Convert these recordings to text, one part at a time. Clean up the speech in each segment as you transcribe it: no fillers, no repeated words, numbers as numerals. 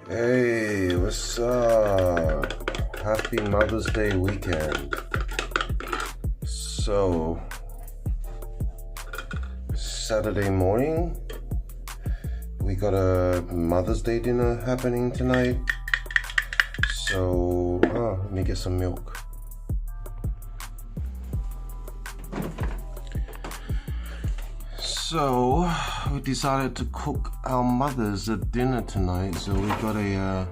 Hey, what's up? Happy Mother's Day weekend. So, Saturday morning, we got a Mother's Day dinner happening tonight. So, let me get some milk. So, we decided to cook our mothers a dinner tonight. So we got a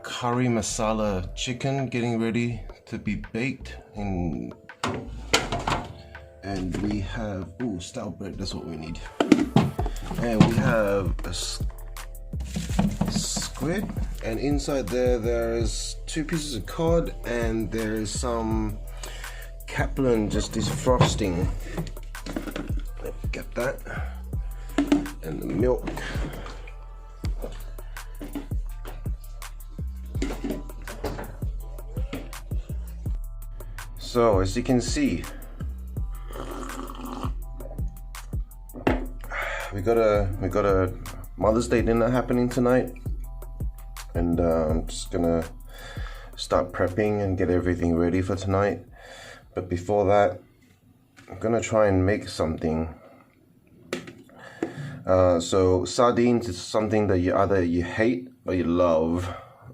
curry masala chicken getting ready to be baked, and we have stale bread. That's what we need. And we have a squid, and inside there is 2 pieces of cod, and there is some Kaplan just defrosting. Get that, and the milk. So as you can see, we got a Mother's Day dinner happening tonight, and I'm just gonna start prepping and get everything ready for tonight. But before that, I'm gonna try and make something. So sardines is something that you hate or you love,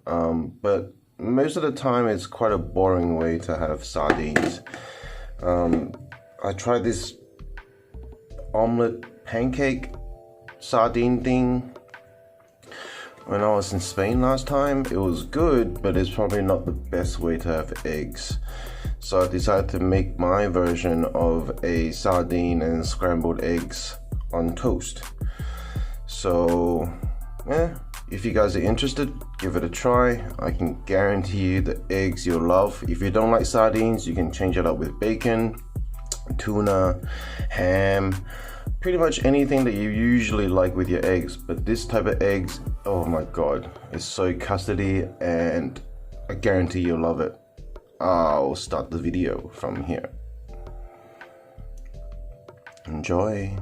but most of the time it's quite a boring way to have sardines. I tried this omelette pancake sardine thing when I was in Spain last time. It was good, but it's probably not the best way to have eggs. So I decided to make my version of a sardine and scrambled eggs on toast. So if you guys are interested, give it a try. I can guarantee you the eggs you'll love. If you don't like sardines, you can change it up with bacon, tuna, ham, pretty much anything that you usually like with your eggs. But this type of eggs, oh my god, it's so custardy, and I guarantee you'll love it. I'll start the video from here. Enjoy.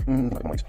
Nice.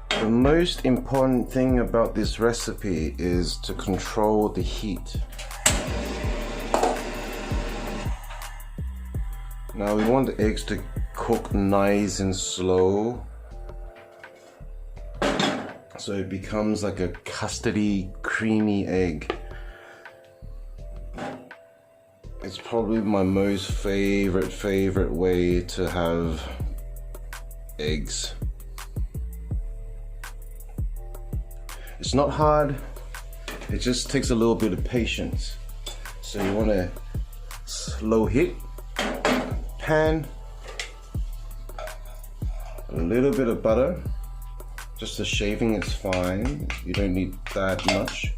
The most important thing about this recipe is to control the heat. Now we want the eggs to cook nice and slow, so it becomes like a custardy, creamy egg. It's probably my most favorite way to have eggs. It's not hard, it just takes a little bit of patience. So you want to slow heat, pan, a little bit of butter, just the shaving is fine, you don't need that much.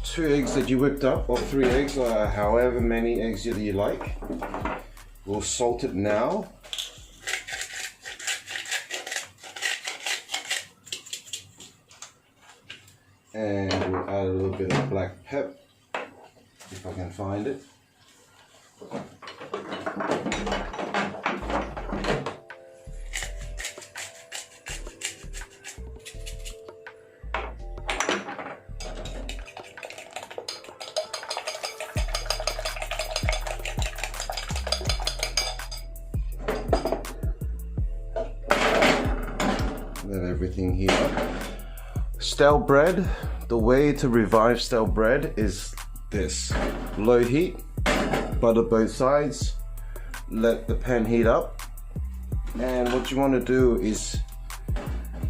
Two eggs that you whipped up, or 3 eggs, or however many eggs that you like. We'll salt it now. And we'll add a little bit of black pepper. if I can find it. Let everything heat up. Stale bread, the way to revive stale bread is this. Low heat, butter both sides, let the pan heat up, and what you want to do is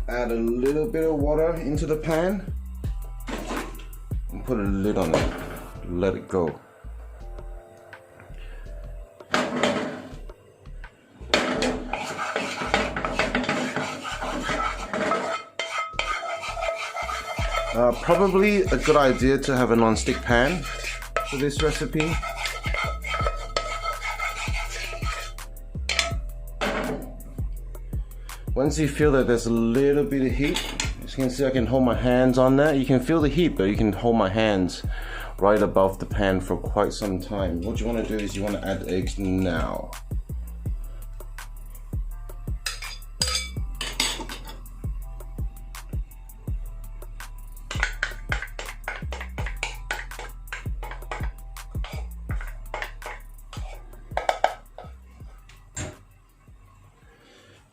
add a little bit of water into the pan and put a lid on it, let it go. Probably a good idea to have a non-stick pan for this recipe. Once you feel that there's a little bit of heat, as you can see I can hold my hands on there. You can feel the heat, but you can hold my hands right above the pan for quite some time. What you want to do is you want to add eggs now.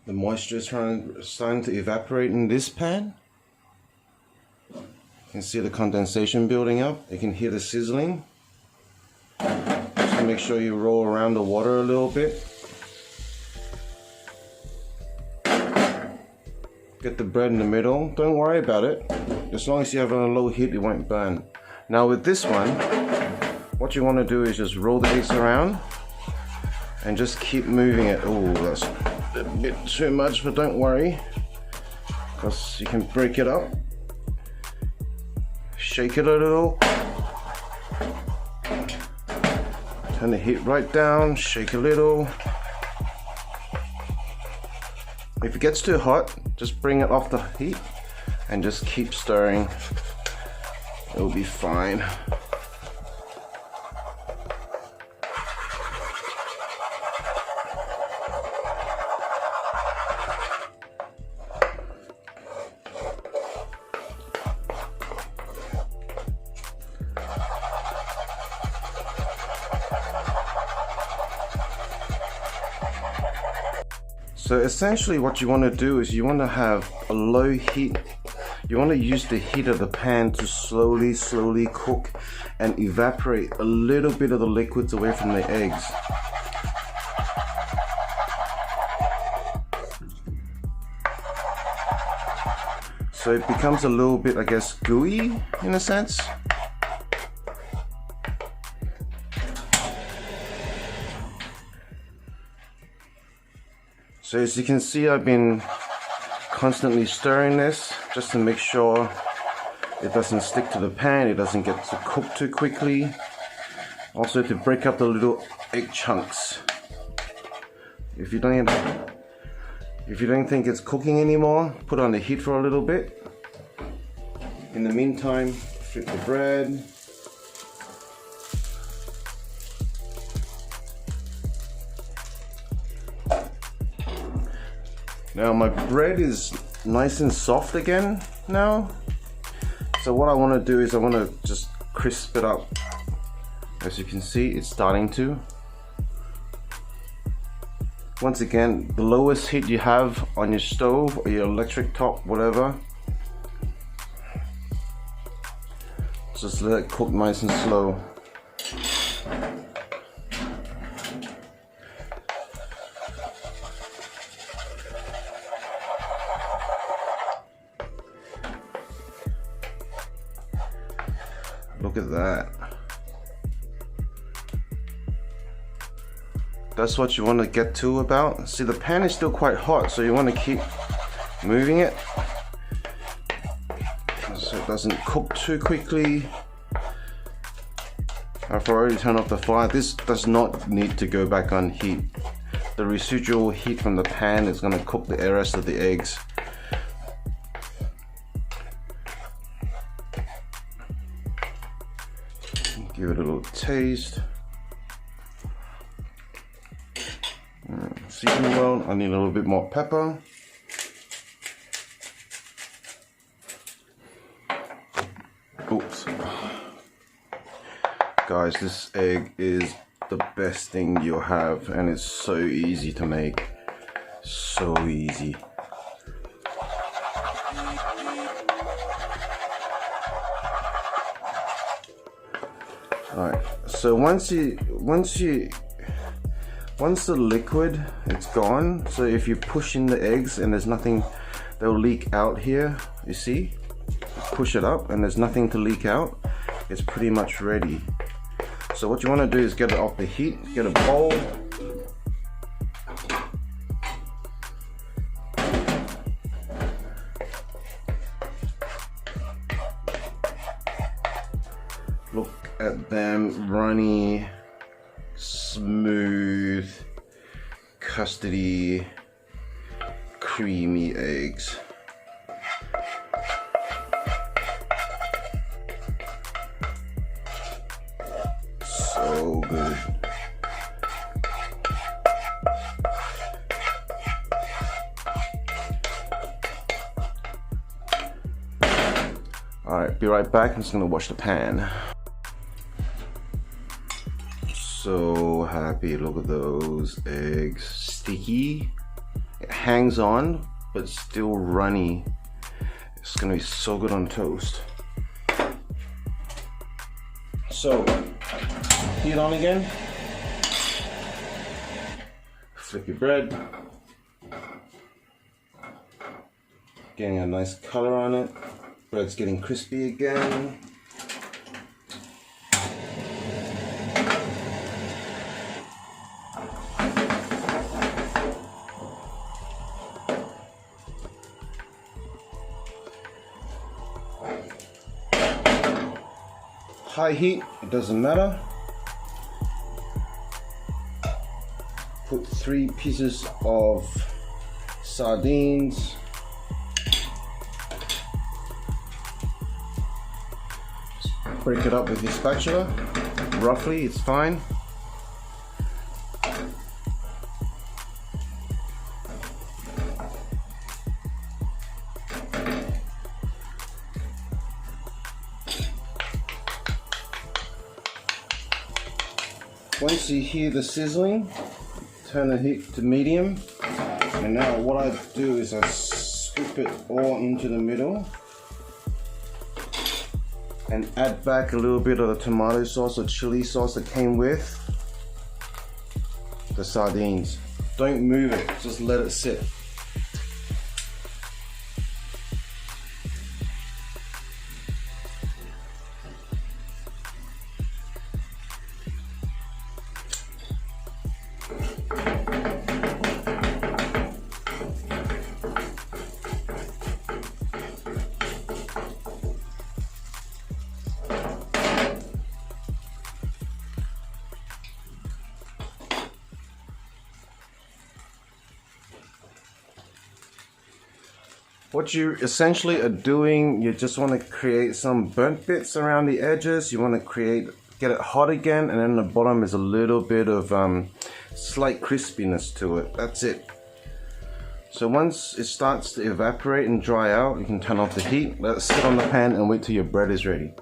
The moisture is starting to evaporate in this pan. You can see the condensation building up. You can hear the sizzling. Just make sure you roll around the water a little bit. Get the bread in the middle. Don't worry about it. As long as you have it on a low heat, it won't burn. Now with this one, what you want to do is just roll the eggs around and just keep moving it. Oh, that's a bit too much, but don't worry, because you can break it up. Shake it a little. Turn the heat right down, shake a little. If it gets too hot, just bring it off the heat and just keep stirring. It'll be fine. So essentially what you want to do is you want to have a low heat. You want to use the heat of the pan to slowly cook and evaporate a little bit of the liquids away from the eggs. So it becomes a little bit, I guess, gooey in a sense. So as you can see, I've been constantly stirring this just to make sure it doesn't stick to the pan, it doesn't get to cook too quickly. Also to break up the little egg chunks. If you don't think it's cooking anymore, put on the heat for a little bit. In the meantime, flip the bread. Now my bread is nice and soft again now. So what I want to do is I want to just crisp it up. As you can see, it's starting to. Once again, the lowest heat you have on your stove or your electric top, whatever. Just let it cook nice and slow. Look at that. That's what you want to get to about. See, the pan is still quite hot, so you want to keep moving it so it doesn't cook too quickly. I've already turned off the fire. This does not need to go back on heat. The residual heat from the pan is going to cook the rest of the eggs. Give it a little of taste. Season well. I need a little bit more pepper. Oops. Guys, this egg is the best thing you'll have, and it's so easy to make. So easy. Alright, so once the liquid it's gone, so if you push in the eggs and there's nothing, they'll leak out here, you see? Push it up and there's nothing to leak out, it's pretty much ready. So what you want to do is get it off the heat, get a bowl. Look at them, runny, smooth, custardy, creamy eggs. So good. Alright, be right back. I'm just gonna wash the pan. So happy, look at those eggs. Sticky, it hangs on, but still runny. It's gonna be so good on toast. So, heat on again. Flip your bread. Getting a nice color on it. Bread's getting crispy again. High heat, it doesn't matter. Put 3 pieces of sardines. Break it up with your spatula. Roughly, it's fine. Once you hear the sizzling, turn the heat to medium. And now what I do is I scoop it all into the middle and add back a little bit of the tomato sauce or chili sauce that came with the sardines. Don't move it, just let it sit. What you essentially are doing, you just want to create some burnt bits around the edges. You want to get it hot again, and then the bottom is a little bit of slight crispiness to it. That's it. So once it starts to evaporate and dry out, you can turn off the heat, let it sit on the pan and wait till your bread is ready.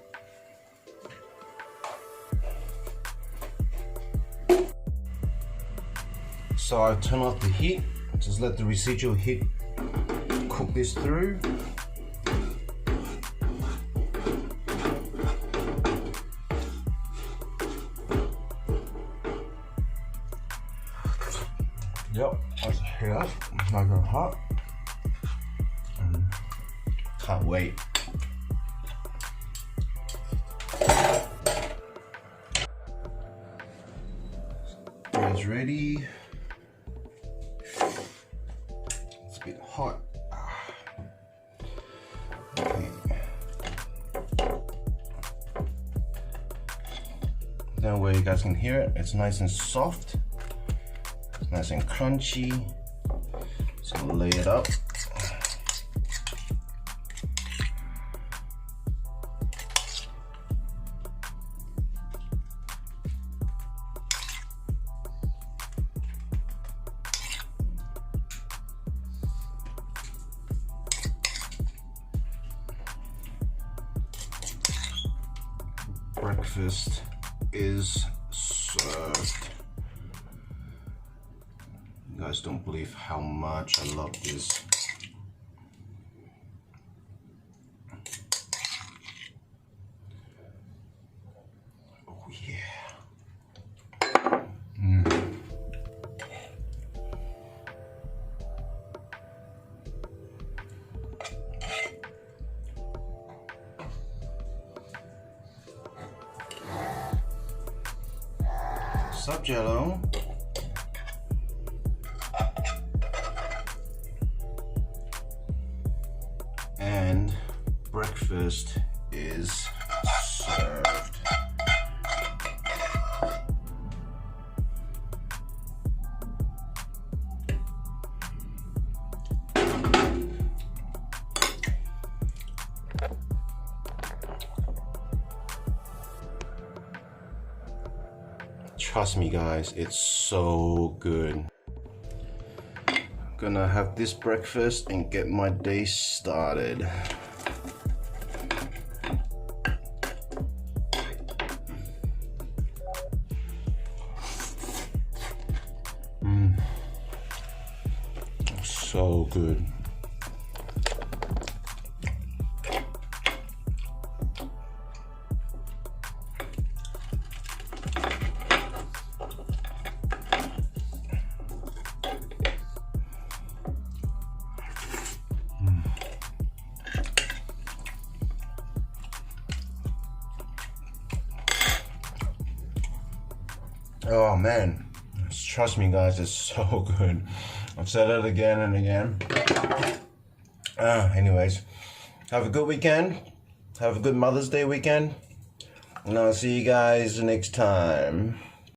So I'll turn off the heat, just let the residual heat cook this through. Yep, let's heat up. It's not going hot. Can't wait. Bread's ready. It's a bit hot. That way you guys can hear it. It's nice and soft. It's nice and crunchy. So lay it up. breakfast is served. You guys don't believe how much I love this. Oh yeah. What's up, Jello? And breakfast is served. Trust me guys, it's so good. Gonna have this breakfast and get my day started. So good. Oh man, trust me guys, it's so good. I've said it again and again. Anyways, have a good weekend. Have a good Mother's Day weekend. And I'll see you guys next time.